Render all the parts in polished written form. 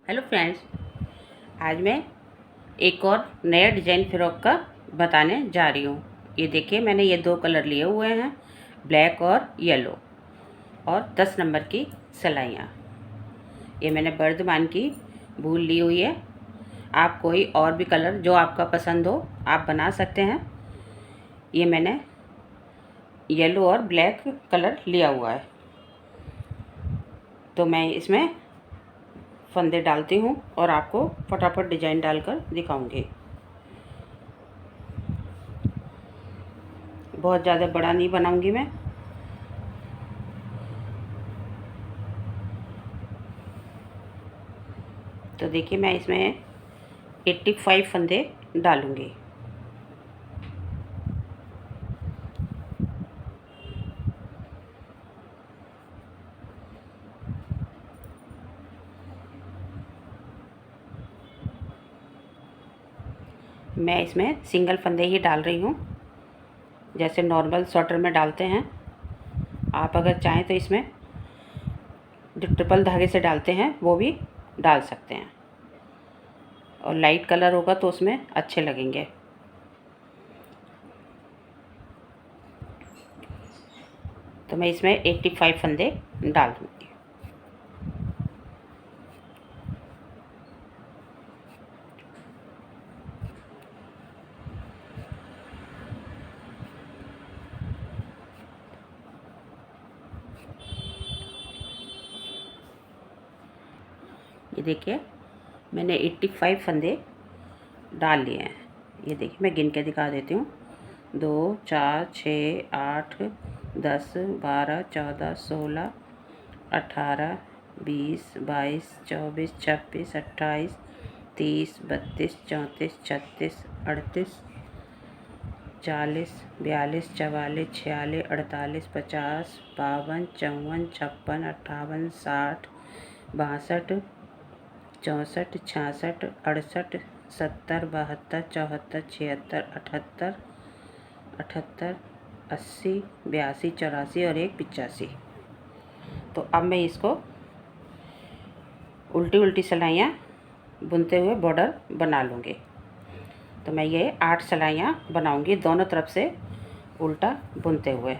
Hello friends, आज मैं एक और नया डिज़ाइन फ़्रॉक का बताने जा रही हूँ। ये देखिए, मैंने ये दो कलर लिए हुए हैं, ब्लैक और येलो, और 10 नंबर की सिलाइयाँ। ये मैंने बर्दमान की वूल ली हुई है। आप कोई और भी कलर जो आपका पसंद हो आप बना सकते हैं। ये मैंने येलो और ब्लैक कलर लिया हुआ है, तो मैं इसमें फंदे डालती हूँ और आपको फटाफट डिज़ाइन डालकर दिखाऊंगी। बहुत ज़्यादा बड़ा नहीं बनाऊंगी मैं। तो देखिए, मैं इसमें 85 फंदे डालूंगी। मैं इसमें सिंगल फंदे ही डाल रही हूँ, जैसे नॉर्मल स्वेटर में डालते हैं। आप अगर चाहें तो इसमें जो ट्रिपल धागे से डालते हैं वो भी डाल सकते हैं, और लाइट कलर होगा तो उसमें अच्छे लगेंगे। तो मैं इसमें 85 फंदे डाल दूँगी। ये देखिए, मैंने 85 फंदे डाल लिए हैं। ये देखिए, मैं गिन के दिखा देती हूँ। 2 4 6 8 10 12 14 16 18 20 22 24 26 28 30 32 34 36 38 40 42 44 46 48 50 52 54 56 58 60 62 64 66 68 70 72 74 76 78 78 80 82 84 और एक 85। तो अब मैं इसको उल्टी उल्टी सिलाइयाँ बुनते हुए बॉर्डर बना लूँगी। तो मैं ये 8 सिलाइयाँ बनाऊँगी दोनों तरफ से उल्टा बुनते हुए।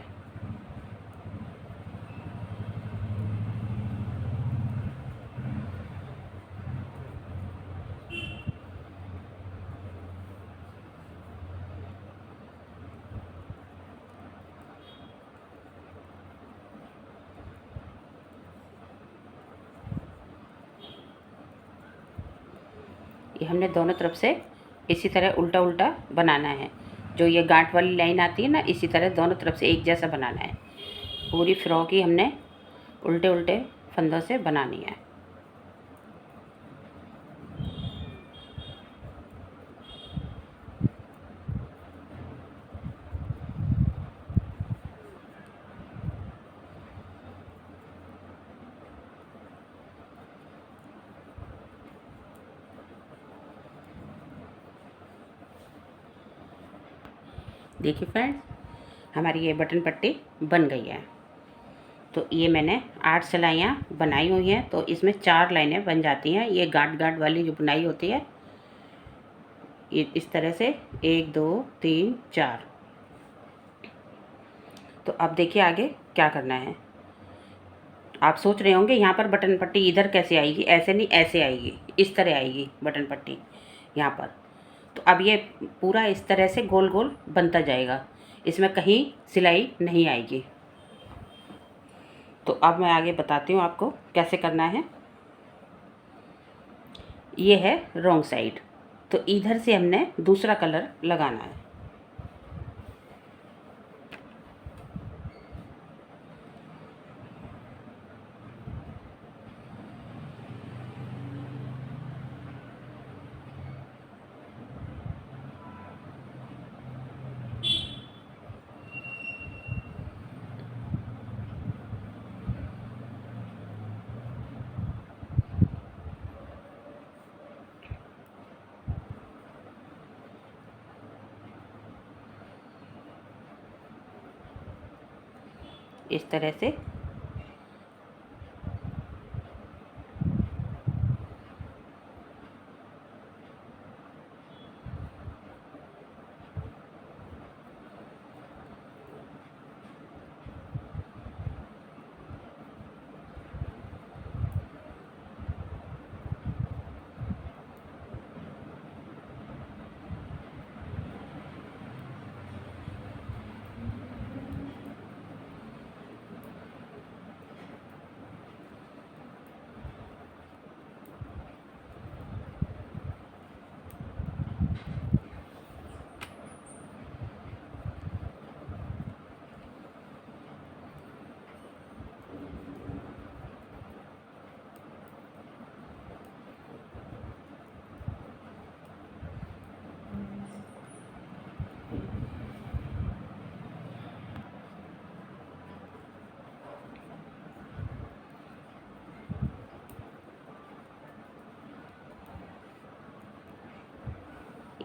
ये हमने दोनों तरफ से इसी तरह उल्टा उल्टा बनाना है। जो ये गांठ वाली लाइन आती है ना, इसी तरह दोनों तरफ से एक जैसा बनाना है। पूरी फ्रॉक ही हमने उल्टे उल्टे फंदों से बनानी है। देखिए फ्रेंड्स, हमारी ये बटन पट्टी बन गई है। तो ये मैंने 8 सिलाइयाँ बनाई हुई हैं, तो इसमें 4 लाइनें बन जाती हैं। ये गांठ गांठ वाली जो बुनाई होती है, ये इस तरह से 1 2 3 4। तो अब देखिए आगे क्या करना है। आप सोच रहे होंगे यहाँ पर बटन पट्टी इधर कैसे आएगी। ऐसे नहीं, ऐसे आएगी, इस तरह आएगी बटन पट्टी यहाँ पर। तो अब ये पूरा इस तरह से गोल गोल बनता जाएगा, इसमें कहीं सिलाई नहीं आएगी। तो अब मैं आगे बताती हूँ आपको कैसे करना है। ये है रॉन्ग साइड, तो इधर से हमने दूसरा कलर लगाना है। इस तरह से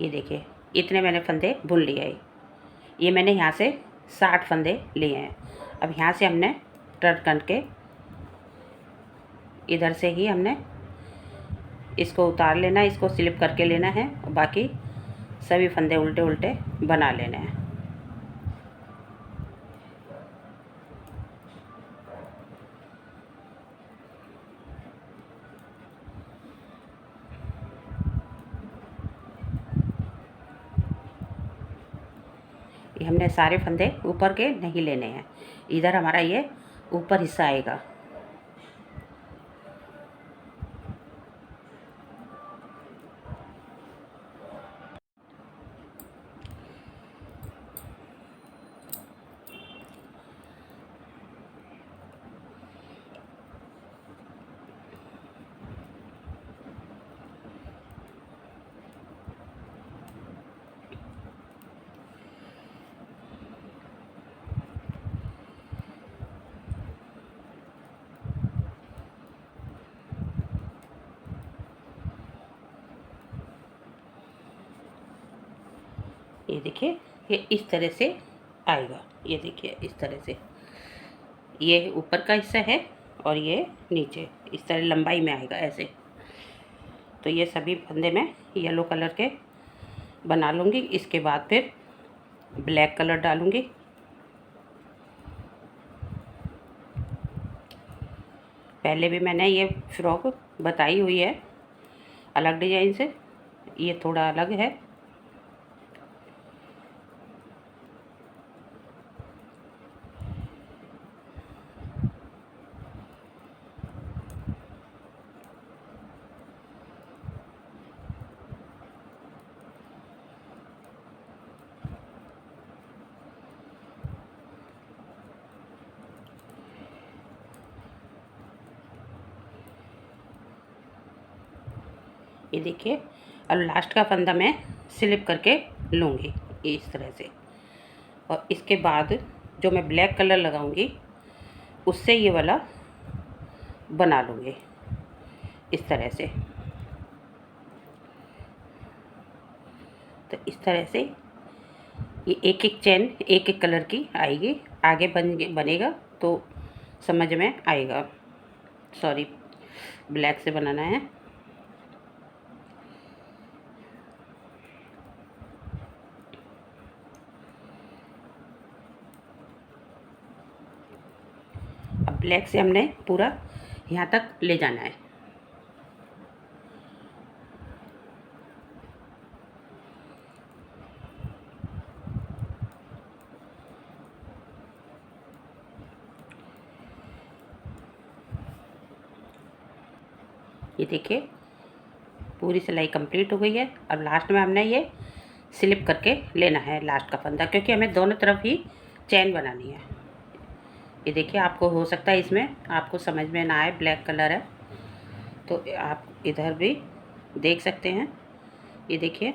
ये देखिए इतने मैंने फंदे बुन लिए हैं। ये मैंने यहाँ से 60 फंदे लिए हैं। अब यहाँ से हमने टर्न करके इधर से ही हमने इसको उतार लेना है, इसको स्लिप करके लेना है और बाकी सभी फंदे उल्टे उल्टे बना लेने हैं। ये हमने सारे फंदे ऊपर के नहीं लेने हैं, इधर हमारा ये ऊपर हिस्सा आएगा। ये देखिए ये इस तरह से आएगा। ये देखिए इस तरह से ये ऊपर का हिस्सा है और ये नीचे इस तरह लंबाई में आएगा ऐसे। तो ये सभी फंदे मैं येलो कलर के बना लूँगी। इसके बाद फिर ब्लैक कलर डालूँगी। पहले भी मैंने ये फ्रॉक बताई हुई है अलग डिजाइन से, ये थोड़ा अलग है। ये देखिए अब लास्ट का फंदा मैं स्लिप करके लूँगी इस तरह से, और इसके बाद जो मैं ब्लैक कलर लगाऊंगी उससे ये वाला बना लूँगी इस तरह से। तो इस तरह से ये एक एक चैन एक एक कलर की आएगी, आगे बनेगा तो समझ में आएगा। सॉरी, ब्लैक से बनाना है। अब ब्लैक से हमने पूरा यहाँ तक ले जाना है। ये देखिए पूरी सिलाई कंप्लीट हो गई है। अब लास्ट में हमने ये स्लिप करके लेना है लास्ट का फंदा, क्योंकि हमें दोनों तरफ ही चैन बनानी है। ये देखिए आपको हो सकता है इसमें आपको समझ में ना आए, ब्लैक कलर है तो आप इधर भी देख सकते हैं। ये देखिए,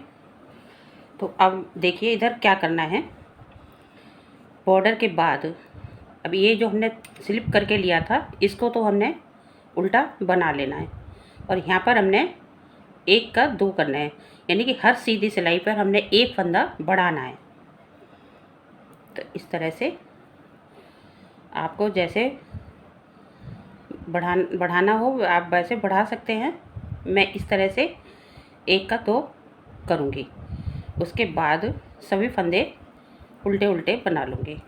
तो अब देखिए इधर क्या करना है। बॉर्डर के बाद अब ये जो हमने स्लिप करके लिया था इसको तो हमने उल्टा बना लेना है, और यहाँ पर हमने एक का दो करना है, यानी कि हर सीधी सिलाई पर हमने एक फंदा बढ़ाना है। तो इस तरह से आपको जैसे बढ़ाना हो आप वैसे बढ़ा सकते हैं। मैं इस तरह से एक का दो करूँगी, उसके बाद सभी फंदे उल्टे उल्टे बना लूँगी।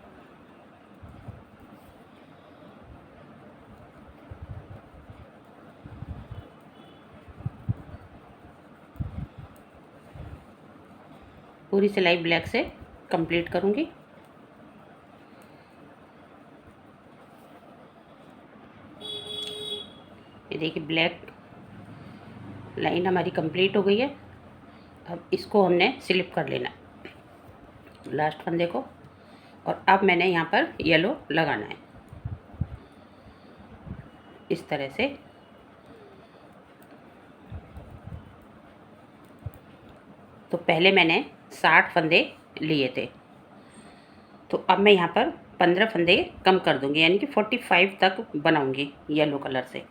पूरी सिलाई ब्लैक से कंप्लीट करूँगी। ये देखिए ब्लैक लाइन हमारी कंप्लीट हो गई है। अब इसको हमने स्लिप कर लेना लास्ट फंदे को, और अब मैंने यहाँ पर येलो लगाना है इस तरह से। तो पहले मैंने 60 फंदे लिए थे, तो अब मैं यहाँ पर 15 फंदे कम कर दूँगी, यानी कि 45 तक बनाऊँगी येलो कलर से।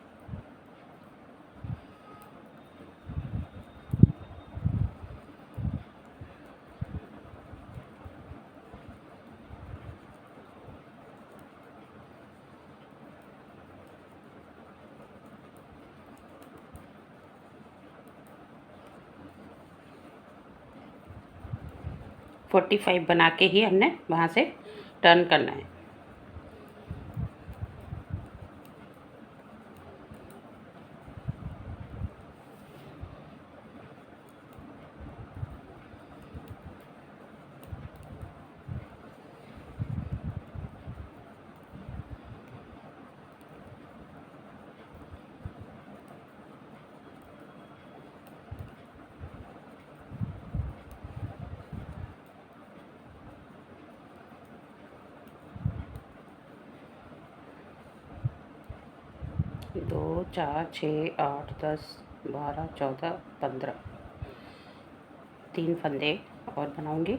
45 बना के ही हमने वहाँ से टर्न करना है। दो, 4, 6, 8, 10, 12, 14, 15 3 फंदे और बनाऊंगी,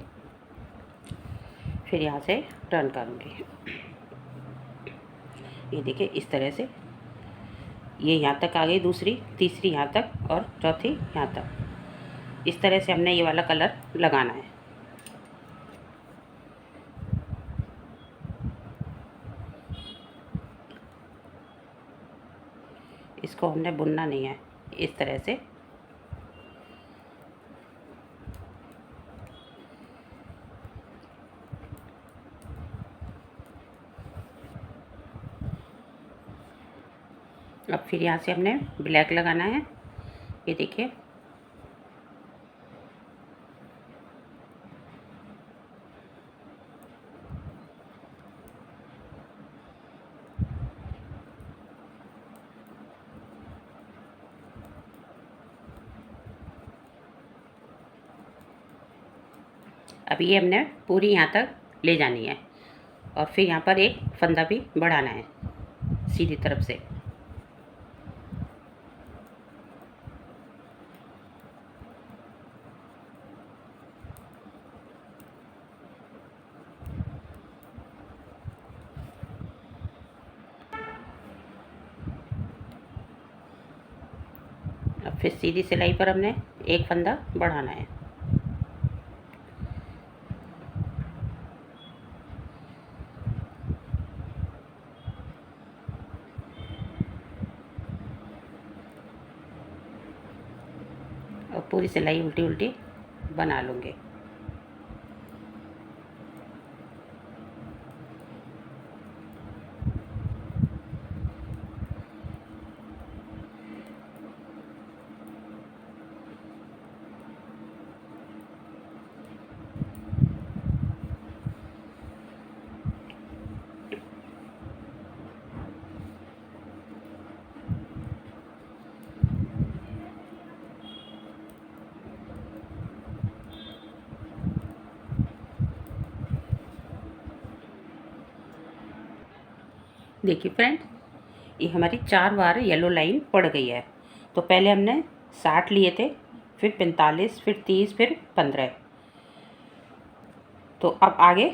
फिर यहाँ से टर्न करूंगी। ये देखिए इस तरह से, ये यहाँ तक आ गई, दूसरी, तीसरी यहाँ तक और चौथी यहाँ तक। इस तरह से हमने ये वाला कलर लगाना है। इसको हमने बुनना नहीं है, इस तरह से। अब फिर यहाँ से हमने ब्लैक लगाना है। ये देखिए, अब ये हमने पूरी यहाँ तक ले जानी है और फिर यहाँ पर एक फंदा भी बढ़ाना है सीधी तरफ से। अब फिर सीधी सिलाई पर हमने एक फंदा बढ़ाना है। और पूरी सिलाई उल्टी उल्टी बना लूँगी। देखिए फ्रेंड्स, ये हमारी 4 बार येलो लाइन पड़ गई है। तो पहले हमने 60 लिए थे, फिर 45, फिर 30, फिर 15। तो अब आगे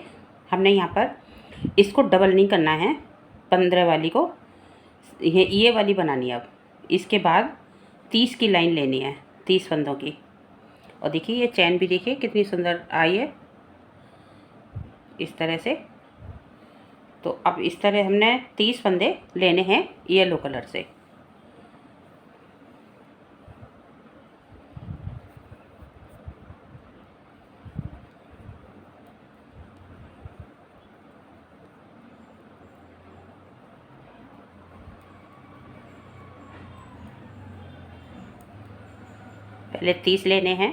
हमने यहाँ पर इसको डबल नहीं करना है, 15 वाली को ये वाली बनानी है। अब इसके बाद 30 की लाइन लेनी है, 30 फंदों की। और देखिए ये चैन भी देखिए कितनी सुंदर आई है, इस तरह से। तो अब इस तरह हमने 30 फंदे लेने हैं येलो कलर से। पहले 30 लेने हैं,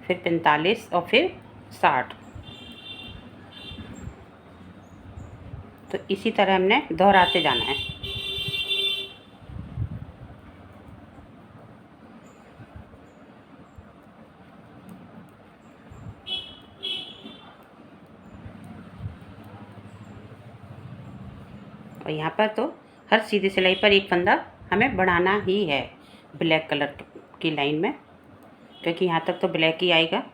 फिर 45 और फिर 60। तो इसी तरह हमने दोहराते जाना है। और यहाँ पर तो हर सीधी सिलाई पर एक फंदा हमें बढ़ाना ही है ब्लैक कलर की लाइन में, क्योंकि यहाँ तक तो ब्लैक ही आएगा।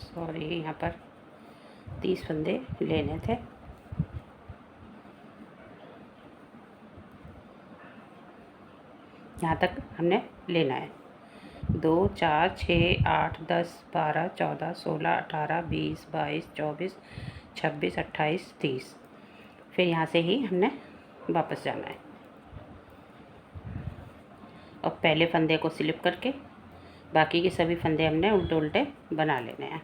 सॉरी, यहाँ पर 30 फंदे लेने थे। यहाँ तक हमने लेना है। 2 4 6 8 10 12 14 16 18 20 22 24 26 28 30। फिर यहाँ से ही हमने वापस जाना है और पहले फंदे को स्लिप करके बाकी के सभी फंदे हमने उल्टे उल्टे बना लेने हैं,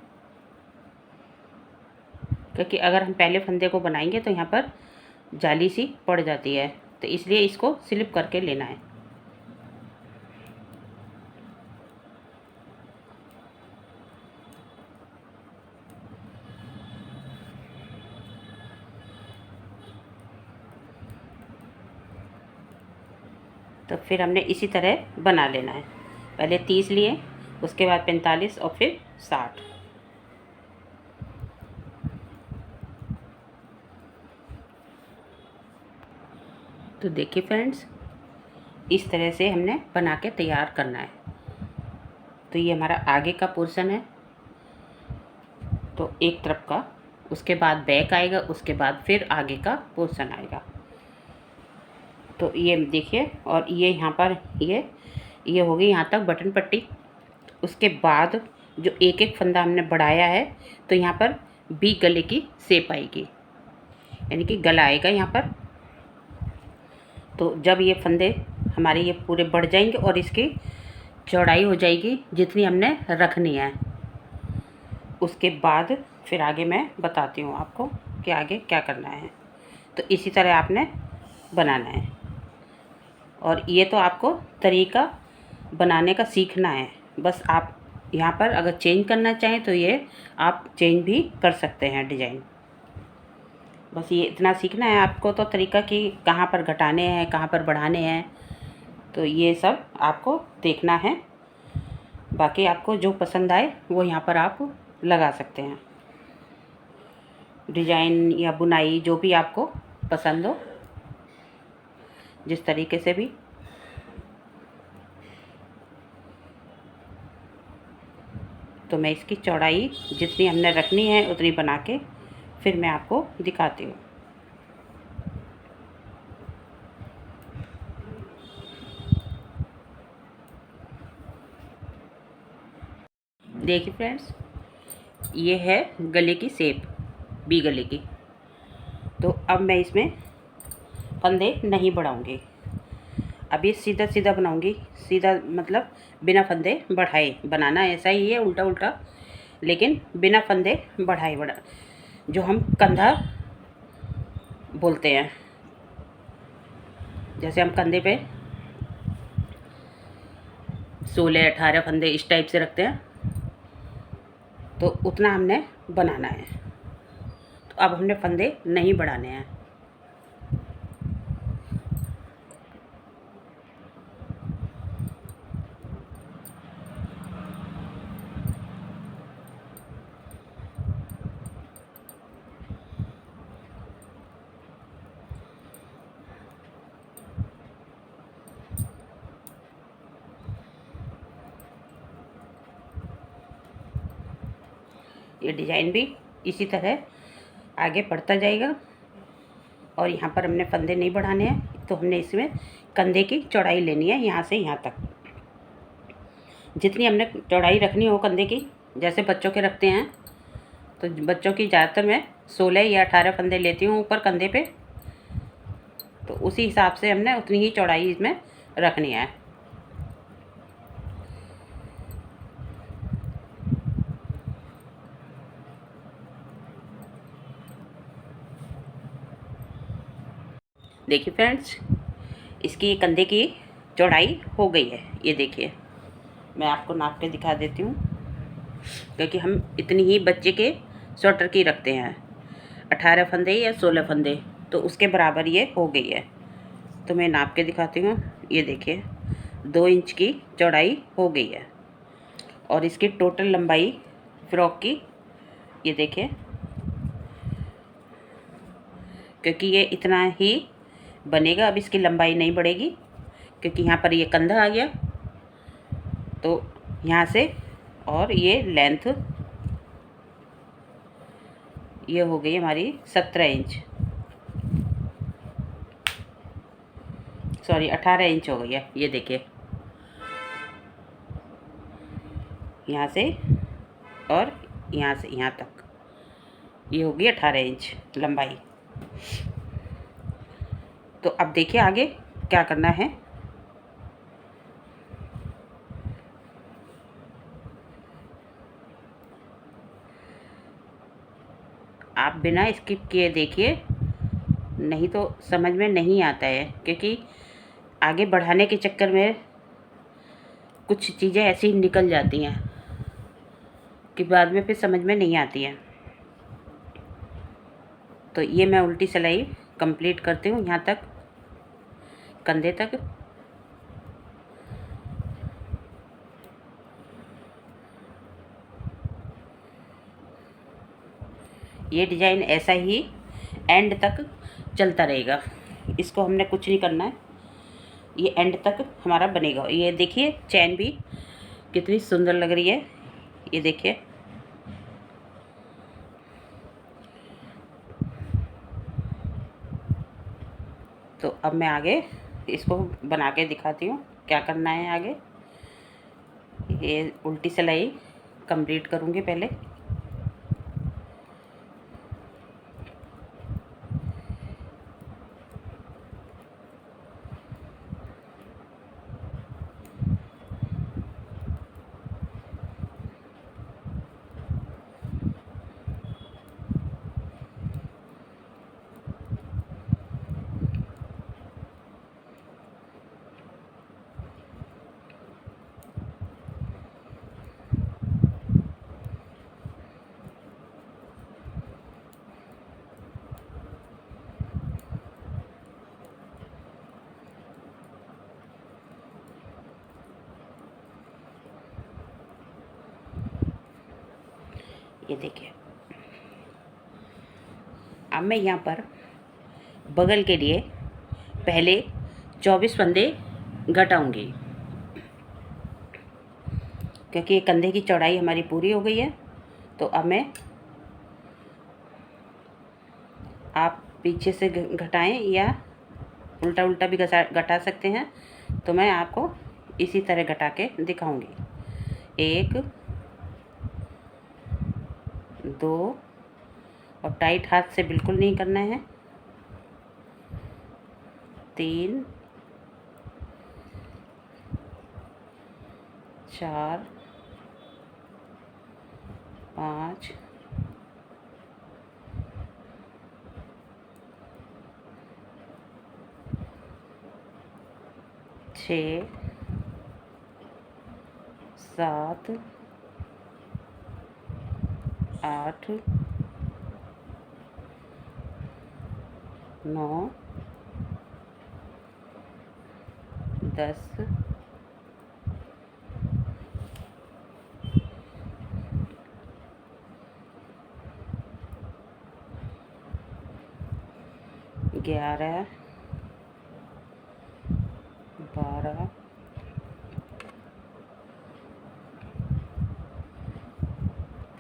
क्योंकि अगर हम पहले फंदे को बनाएंगे तो यहाँ पर जाली सी पड़ जाती है, तो इसलिए इसको स्लिप करके लेना है। तो फिर हमने इसी तरह बना लेना है, पहले 30 लिए, उसके बाद 45 और फिर 60। तो देखिए फ्रेंड्स, इस तरह से हमने बना के तैयार करना है। तो ये हमारा आगे का पोर्शन है, तो एक तरफ का, उसके बाद बैक आएगा, उसके बाद फिर आगे का पोर्शन आएगा। तो ये देखिए, और ये यहाँ पर ये हो गई यहाँ तक बटन पट्टी। उसके बाद जो एक एक फंदा हमने बढ़ाया है, तो यहाँ पर बी गले की शेप आएगी, यानी कि गला आएगा यहाँ पर। तो जब ये फंदे हमारे ये पूरे बढ़ जाएंगे और इसकी चौड़ाई हो जाएगी जितनी हमने रखनी है, उसके बाद फिर आगे मैं बताती हूँ आपको कि आगे क्या करना है। तो इसी तरह आपने बनाना है, और ये तो आपको तरीका बनाने का सीखना है। बस आप यहाँ पर अगर चेंज करना चाहें तो ये आप चेंज भी कर सकते हैं डिज़ाइन। बस ये इतना सीखना है आपको, तो तरीका कि कहाँ पर घटाने हैं, कहाँ पर बढ़ाने हैं, तो ये सब आपको देखना है। बाकी आपको जो पसंद आए वो यहाँ पर आप लगा सकते हैं, डिज़ाइन या बुनाई जो भी आपको पसंद हो, जिस तरीके से भी। तो मैं इसकी चौड़ाई जितनी हमने रखनी है उतनी बना के फिर मैं आपको दिखाती हूँ। देखिए फ्रेंड्स, ये है गले की शेप, बी गले की। तो अब मैं इसमें फंदे नहीं बढ़ाऊँगी, अब ये सीधा सीधा बनाऊँगी। सीधा मतलब बिना फंदे बढ़ाए बनाना, ऐसा ही है उल्टा उल्टा, लेकिन बिना फंदे बढ़ाए जो हम कंधा बोलते हैं, जैसे हम कंधे पे 16-18 फंदे इस टाइप से रखते हैं, तो उतना हमने बनाना है। तो अब हमने फंदे नहीं बढ़ाने हैं। ये डिज़ाइन भी इसी तरह आगे बढ़ता जाएगा, और यहाँ पर हमने फंदे नहीं बढ़ाने हैं। तो हमने इसमें कंधे की चौड़ाई लेनी है, यहाँ से यहाँ तक जितनी हमने चौड़ाई रखनी हो कंधे की, जैसे बच्चों के रखते हैं। तो बच्चों की ज़्यादातर मैं 16 या 18 फंदे लेती हूँ ऊपर कंधे पे, तो उसी हिसाब से हमने उतनी ही चौड़ाई इसमें रखनी है। देखिए फ्रेंड्स, इसकी कंधे की चौड़ाई हो गई है। ये देखिए, मैं आपको नाप के दिखा देती हूँ, क्योंकि हम इतनी ही बच्चे के स्वेटर की रखते हैं, 18 फंदे या 16 फंदे, तो उसके बराबर ये हो गई है। तो मैं नाप के दिखाती हूँ। ये देखिए, 2 इंच की चौड़ाई हो गई है, और इसकी टोटल लंबाई फ्रॉक की ये देखिए, क्योंकि ये इतना ही बनेगा, अब इसकी लंबाई नहीं बढ़ेगी, क्योंकि यहाँ पर ये कंधा आ गया। तो यहाँ से और ये लेंथ ये हो गई हमारी 17 इंच, सॉरी 18 इंच हो गई है। ये देखिए, यहाँ से और यहाँ से यहाँ तक, ये होगी 18 इंच लंबाई। तो अब देखिए आगे क्या करना है। आप बिना स्किप किए देखिए, नहीं तो समझ में नहीं आता है, क्योंकि आगे बढ़ाने के चक्कर में कुछ चीज़ें ऐसी निकल जाती हैं कि बाद में फिर समझ में नहीं आती हैं। तो ये मैं उल्टी सिलाई कंप्लीट करती हूँ यहाँ तक, कंधे तक। ये डिज़ाइन ऐसा ही एंड तक चलता रहेगा, इसको हमने कुछ नहीं करना है, ये एंड तक हमारा बनेगा। ये देखिए चैन भी कितनी सुंदर लग रही है, ये देखिए। तो अब मैं आगे इसको बना के दिखाती हूँ क्या करना है आगे। ये उल्टी सिलाई कंप्लीट करूँगी पहले। ये देखिए, अब मैं यहाँ पर बगल के लिए पहले 24 फंदे घटाऊंगी, क्योंकि ये कंधे की चौड़ाई हमारी पूरी हो गई है। तो अब मैं, आप पीछे से घटाएं या उल्टा उल्टा भी घटा सकते हैं, तो मैं आपको इसी तरह घटा के दिखाऊंगी। 1 2, और टाइट हाथ से बिल्कुल नहीं करना है। 3 4 5 6 7 8 9 10 11 12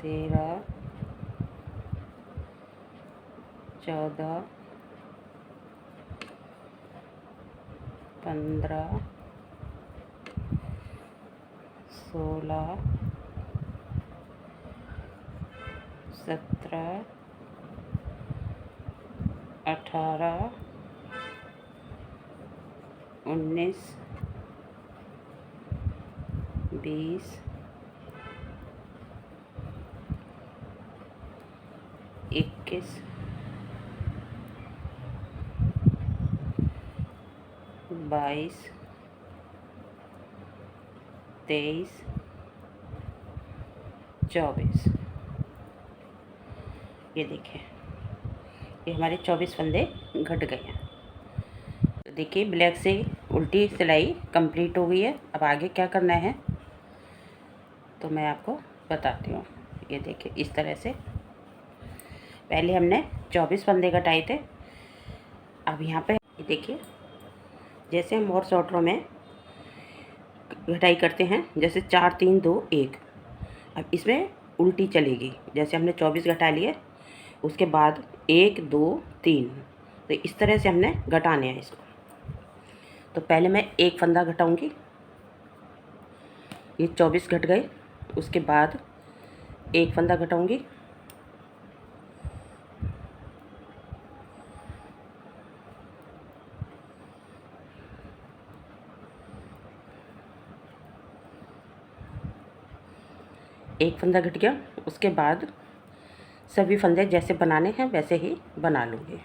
13 14 15 16 17 18 19 20 21 22 23 24। ये देखिए, ये हमारे 24 फंदे घट गए हैं। तो देखिए ब्लैक से उल्टी सिलाई कंप्लीट हो गई है। अब आगे क्या करना है तो मैं आपको बताती हूँ। ये देखिए इस तरह से पहले हमने 24 फंदे घटाए थे। अब यहाँ पे ये देखिए, जैसे हम और शॉर्टरों में घटाई करते हैं, जैसे 4 3 2 1, अब इसमें उल्टी चलेगी। जैसे हमने 24 घटा लिए, उसके बाद 1 2 3, तो इस तरह से हमने घटाने हैं इसको। तो पहले मैं एक फंदा घटाऊंगी, ये 24 घट गए। उसके बाद एक फंदा घटाऊंगी, एक फंदा घट गया। उसके बाद सभी फंदे जैसे बनाने हैं वैसे ही बना लूँगी।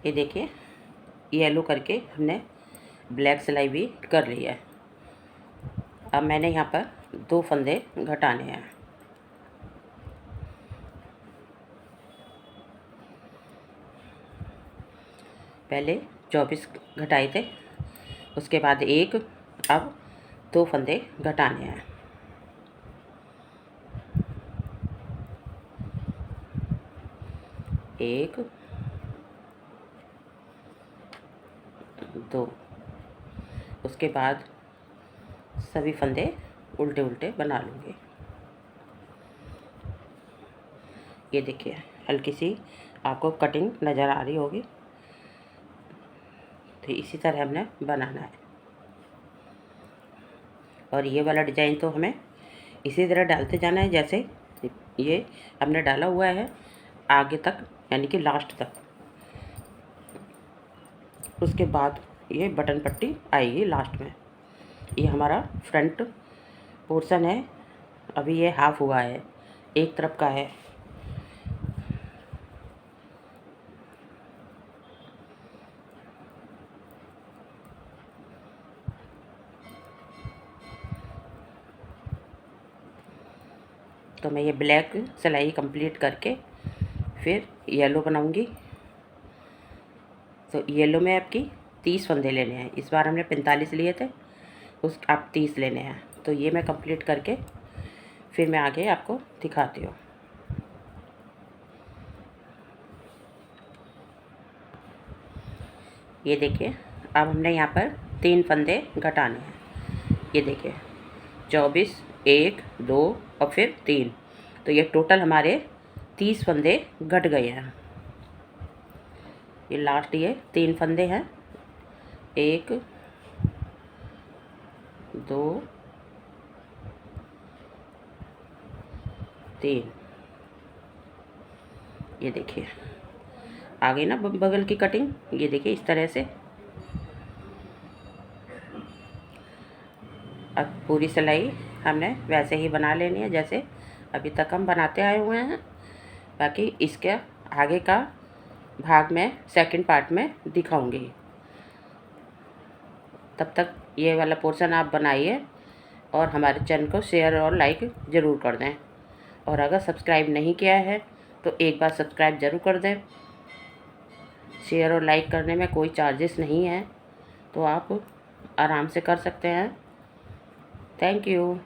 ये देखिए येलो करके हमने ब्लैक सिलाई भी कर ली है। अब मैंने यहाँ पर 2 फंदे घटाने हैं। पहले 24 घटाए थे, उसके बाद एक, अब 2 फंदे घटाने हैं। एक, 2, उसके बाद सभी फंदे उल्टे उल्टे बना लूँगी। ये देखिए हल्की सी आपको कटिंग नज़र आ रही होगी, तो इसी तरह हमने बनाना है। और ये वाला डिज़ाइन तो हमें इसी तरह डालते जाना है जैसे ये हमने डाला हुआ है आगे तक, यानी कि लास्ट तक। उसके बाद ये बटन पट्टी आएगी लास्ट में। ये हमारा फ्रंट पोर्शन है, अभी ये हाफ हुआ है, एक तरफ का है। तो मैं ये ब्लैक सिलाई कंप्लीट करके फिर येलो बनाऊंगी। तो येलो में आपकी 30 फंदे लेने हैं। इस बार हमने 45 लिए थे, उस आप 30 लेने हैं। तो ये मैं कंप्लीट करके फिर मैं आगे आपको दिखाती हूँ। ये देखिए अब हमने यहाँ पर 3 फंदे घटाने हैं। ये देखिए 24, 1, 2 और फिर 3, तो ये टोटल हमारे 30 फंदे घट गए हैं। ये लास्ट ये 3 फंदे हैं, 1, 2, 3। ये देखिए आ गई ना बगल की कटिंग। ये देखिए इस तरह से। अब पूरी सिलाई हमने वैसे ही बना लेनी है जैसे अभी तक हम बनाते आए हुए हैं। बाकी इसके आगे का भाग में सेकंड पार्ट में दिखाऊंगी। तब तक ये वाला पोर्शन आप बनाइए और हमारे चैनल को शेयर और लाइक ज़रूर कर दें। और अगर सब्सक्राइब नहीं किया है तो एक बार सब्सक्राइब ज़रूर कर दें। शेयर और लाइक करने में कोई चार्जेस नहीं है, तो आप आराम से कर सकते हैं। Thank you.